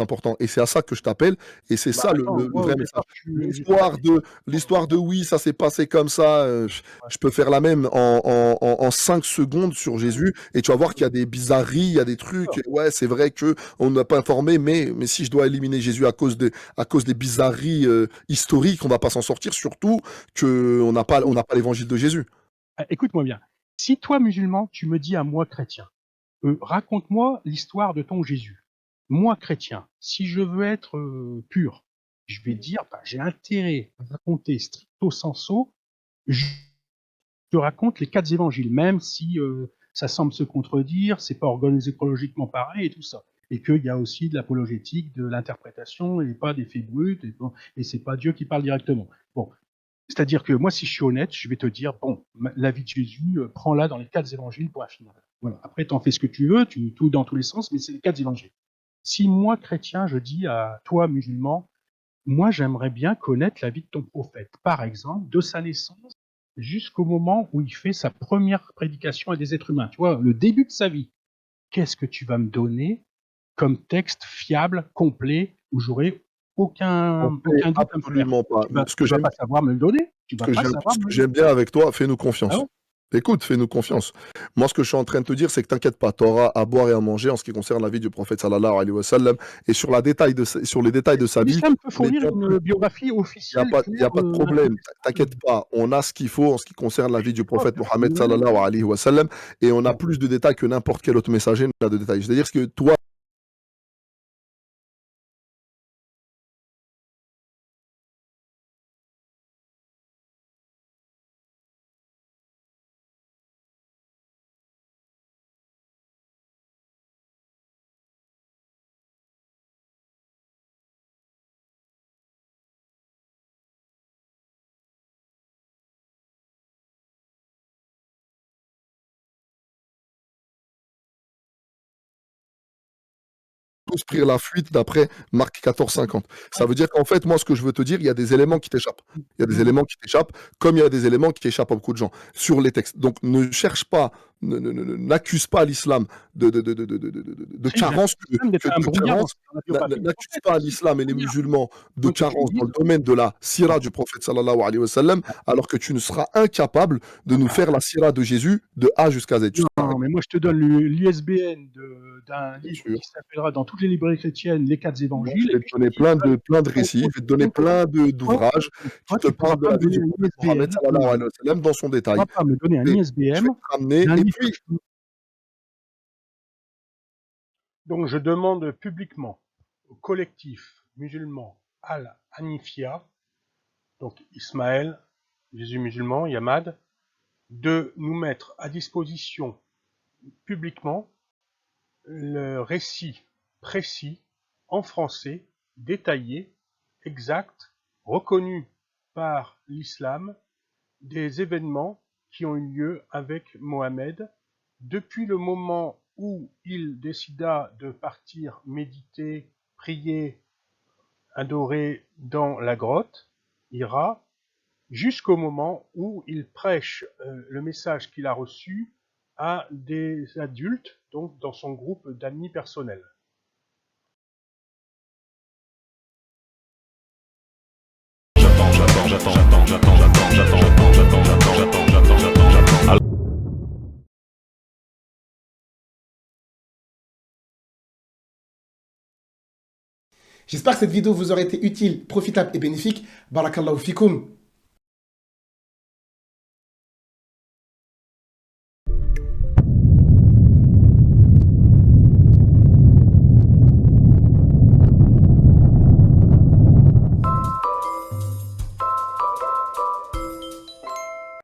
important. Et c'est à ça que je t'appelle, et c'est Bah ça attends, le moi au vrai message. départ je sais pas si L'histoire de oui, ça s'est passé comme ça, ouais, je peux faire la même en 5 secondes sur Jésus, et tu vas voir qu'il y a des bizarreries, il y a des trucs, d'accord. ouais, c'est vrai que on n'a pas informé, mais si je dois éliminer Jésus à cause des bizarreries historiques, on va pas s'en sortir, surtout on n'a pas l'évangile de Jésus. Écoute-moi bien. Si toi musulman, tu me dis à moi chrétien, raconte-moi l'histoire de ton Jésus. Moi chrétien, si je veux être, pur, je vais dire, bah, j'ai intérêt à raconter stricto sensu, je te raconte les 4 évangiles, même si, ça semble se contredire, c'est pas organisé chronologiquement pareil et tout ça. Et qu'il y a aussi de l'apologétique, de l'interprétation et pas des faits bruts et bon, et c'est pas Dieu qui parle directement. Bon, c'est-à-dire que moi, si je suis honnête, je vais te dire, bon, la vie de Jésus, prends-la dans les 4 évangiles, point final. Voilà. Après, t'en fais ce que tu veux, tu tout dans tous les sens, mais c'est les 4 évangiles. Si moi, chrétien, je dis à toi, musulman, moi, j'aimerais bien connaître la vie de ton prophète. Par exemple, de sa naissance jusqu'au moment où il fait sa première prédication à des êtres humains. Tu vois, le début de sa vie. Qu'est-ce que tu vas me donner comme texte fiable, complet, où j'aurai On fait aucun doute à me faire? absolument pas. Tu vas pas savoir me le donner. Tu vas pas Ce savoir que me le j'aime donner. bien avec toi, fais-nous Ah confiance. ouais? Écoute, fais-nous confiance. Moi, ce que je suis en train de te dire, c'est que t'inquiète pas, tu auras à boire et à manger en ce qui concerne la vie du prophète sallallahu alayhi wa sallam, et sur les détails de Est-ce que sa vie, l'islam peut on est fournir bien plus. une biographie officielle Il y a pour, pas de un problème. prophète? T'inquiète pas, on a ce qu'il faut en ce qui concerne la vie du Oh, prophète personne Mohammed ne l'a. sallallahu alayhi wa sallam, et on a Bon. plus de détails que n'importe quel autre messager n'a de détails. C'est-à-dire que toi, tous prirent la fuite d'après Marc 14,50. Ça veut dire qu'en fait, moi, ce que je veux te dire, il y a des éléments qui t'échappent. Il y a des Mmh. éléments qui t'échappent, comme il y a des éléments qui échappent à beaucoup de gens sur les textes. Donc, ne cherche pas, n'accuse pas l'islam de Si, carence, j'accuse l'islam d'être un de brouillard carence. dans la biographie du N'accuse prophète. pas Si, c'est l'islam un et les brouillard. musulmans À de moins que tu me carence dans le dises domaine de la non, sira du prophète sallallahu alayhi wa sallam, ah, alors que tu ne seras incapable de nous faire la sira de Jésus de A jusqu'à Z. Tu seras non, mais moi je te donne l'ISBN d'un bien livre sûr. qui s'appellera dans toutes les librairies chrétiennes, Les 4 Moi, évangiles, je et vais te puis je te donner dis, voilà, plein de en récits, gros, je vais te donner plein toi, d'ouvrages qui te tu pourras parlent de pas la me vie donner du un prophète Mohammed ISBN, sallallahu non, alayhi wa sallam dans son tu pourras détail. pas me donner un Je vais ISBN te ramener, d'un et livre puis, donc je demande publiquement au collectif musulman Al-Hanifia, donc Ismaël, Jésus musulman, Yamad, de nous mettre à disposition publiquement le récit précis, en français, détaillé, exact, reconnu par l'islam, des événements qui ont eu lieu avec Mohammed depuis le moment où il décida de partir méditer, prier, adorer dans la grotte, Hira, jusqu'au moment où il prêche le message qu'il a reçu à des adultes, donc dans son groupe d'amis personnels. J'espère que cette vidéo vous aura été utile, profitable et bénéfique. Barakallahu fikoum.